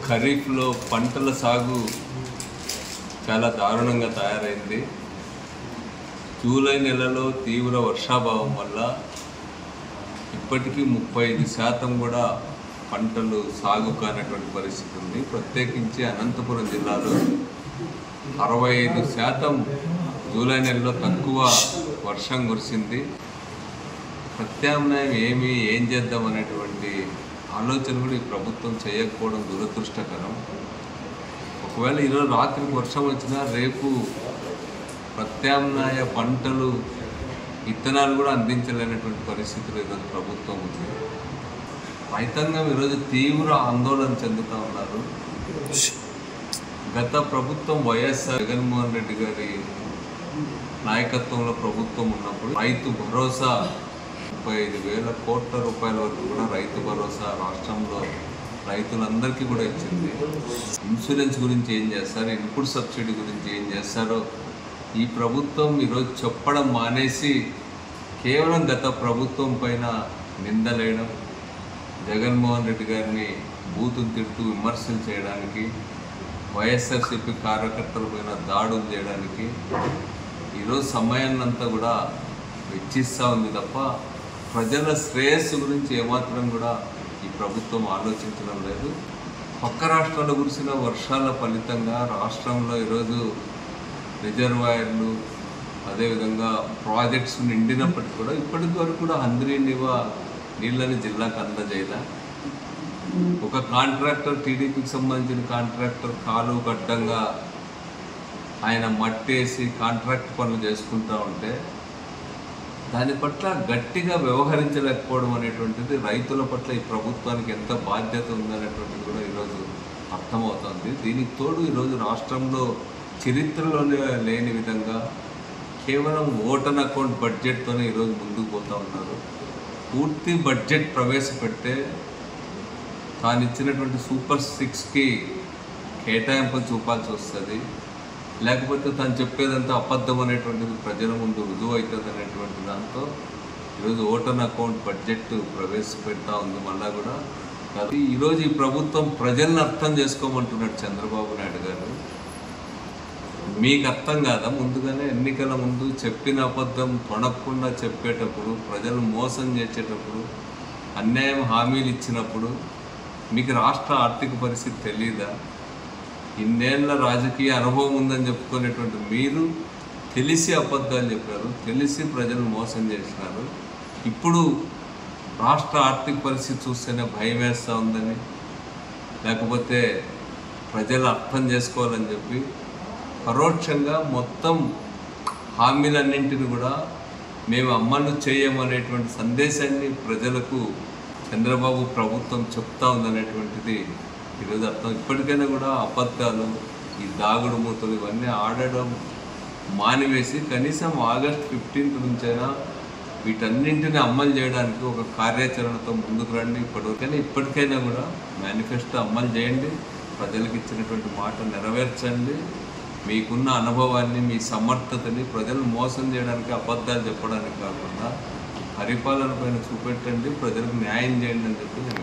ఖరీఫ్లో పంటల సాగు చాలా దారుణంగా తయారైంది. జూలై నెలలో తీవ్ర వర్షాభావం వల్ల ఇప్పటికీ 35% కూడా పంటలు సాగు కానటువంటి పరిస్థితి ఉంది. ప్రత్యేకించి అనంతపురం జిల్లాలో 65% జూలై నెలలో తక్కువ వర్షం కురిసింది. ప్రత్యామ్నాయం ఏం చేద్దాం అనేటువంటి ఆలోచన కూడా ఈ ప్రభుత్వం చేయకపోవడం దురదృష్టకరం. ఒకవేళ ఈరోజు రాత్రికి వర్షం వచ్చినా రేపు ప్రత్యామ్నాయ పంటలు విత్తనాలు కూడా అందించలేనటువంటి పరిస్థితులు ఈరోజు ప్రభుత్వం ఉంది. రైతాంగం ఈరోజు తీవ్ర ఆందోళన చెందుతూ ఉన్నారు. గత ప్రభుత్వం వైఎస్ఆర్ జగన్మోహన్ రెడ్డి గారి నాయకత్వంలో ప్రభుత్వం ఉన్నప్పుడు రైతు భరోసా 35,000 కోట్ల రూపాయల వరకు కూడా రైతు భరోసా రాష్ట్రంలో రైతులందరికీ కూడా ఇచ్చింది. ఇన్సూరెన్స్ గురించి ఏం చేస్తారు, ఇన్పుట్ సబ్సిడీ గురించి ఏం చేస్తారో ఈ ప్రభుత్వం ఈరోజు చెప్పడం మానేసి కేవలం గత ప్రభుత్వం పైన నిందలేయడం, జగన్మోహన్ రెడ్డి గారిని బూతులు తిడుతూ విమర్శలు చేయడానికి, వైఎస్ఆర్సీపీ కార్యకర్తల పైన దాడులు చేయడానికి ఈరోజు సమయాన్నంతా కూడా వెచ్చిస్తూ ఉంది తప్ప ప్రజల శ్రేయస్సు గురించి ఏమాత్రం కూడా ఈ ప్రభుత్వం ఆలోచించడం లేదు. పక్క రాష్ట్రాల్లో కురిసిన వర్షాల ఫలితంగా రాష్ట్రంలో ఈరోజు రిజర్వాయర్లు అదేవిధంగా ప్రాజెక్ట్స్ నిండినప్పటికీ కూడా ఇప్పటి వరకు కూడా నీళ్ళని జిల్లాకు అందజేయాల. ఒక కాంట్రాక్టర్, టీడీపీకి సంబంధించిన కాంట్రాక్టర్ కాలువ గడ్డంగా ఆయన మట్టేసి కాంట్రాక్ట్ పనులు చేసుకుంటూ ఉంటే దాని పట్ల గట్టిగా వ్యవహరించలేకపోవడం అనేటువంటిది రైతుల పట్ల ఈ ప్రభుత్వానికి ఎంత బాధ్యత ఉందనేటువంటిది కూడా ఈరోజు అర్థమవుతుంది. దీనికి తోడు ఈరోజు రాష్ట్రంలో చరిత్రలోనే లేని విధంగా కేవలం ఓటన్ అకౌంట్ బడ్జెట్తోనే ఈరోజు ముందుకు పోతూ ఉన్నారు. పూర్తి బడ్జెట్ ప్రవేశపెడితే తాను ఇచ్చినటువంటి సూపర్ 6కి కేటాయింపులు చూపాల్సి వస్తుంది, లేకపోతే తను చెప్పేదంతా అబద్ధం అనేటువంటిది ప్రజల ముందు రుజువు అవుతుంది అనేటువంటి దాంతో ఈరోజు ఓటన్ అకౌంట్ బడ్జెట్ ప్రవేశపెడతా ఉంది. మళ్ళా కూడా ఈరోజు ఈ ప్రభుత్వం ప్రజల్ని అర్థం చేసుకోమంటున్నాడు చంద్రబాబు నాయుడు గారు. మీకు అర్థం కాదా? ముందుగానే ఎన్నికల ముందు చెప్పిన అబద్ధం తొణకుండా చెప్పేటప్పుడు, ప్రజలు మోసం చేసేటప్పుడు, అన్యాయం హామీలు ఇచ్చినప్పుడు మీకు రాష్ట్ర ఆర్థిక పరిస్థితి తెలియదా? ఇన్నేళ్ల రాజకీయ అనుభవం ఉందని చెప్పుకునేటువంటి మీరు తెలిసి అబద్ధాలు చెప్పారు, తెలిసి ప్రజలు మోసం చేసినారు. ఇప్పుడు రాష్ట్ర ఆర్థిక పరిస్థితి చూస్తేనే భయం వేస్తూ ఉందని, లేకపోతే ప్రజలు అర్థం చేసుకోవాలని చెప్పి పరోక్షంగా మొత్తం హామీలన్నింటిని కూడా మేము అమలు చేయమనేటువంటి సందేశాన్ని ప్రజలకు చంద్రబాబు ప్రభుత్వం చెప్తా ఉందనేటువంటిది ఈరోజు అర్థం. ఇప్పటికైనా కూడా అబద్ధాలు, ఈ దాగుడు మూతలు ఇవన్నీ ఆడడం మానివేసి కనీసం ఆగస్టు 15 నుంచైనా వీటన్నింటినీ అమలు చేయడానికి ఒక కార్యాచరణతో ముందుకు రండి. ఇప్పటికైనా కూడా మేనిఫెస్టో అమలు చేయండి, ప్రజలకు ఇచ్చినటువంటి మాట నెరవేర్చండి. మీకున్న అనుభవాన్ని, మీ సమర్థతని ప్రజలు మోసం చేయడానికి, అబద్ధాలు చెప్పడానికి కాకుండా పరిపాలన పైన చూపెట్టండి, ప్రజలకు న్యాయం చేయండి అని చెప్పి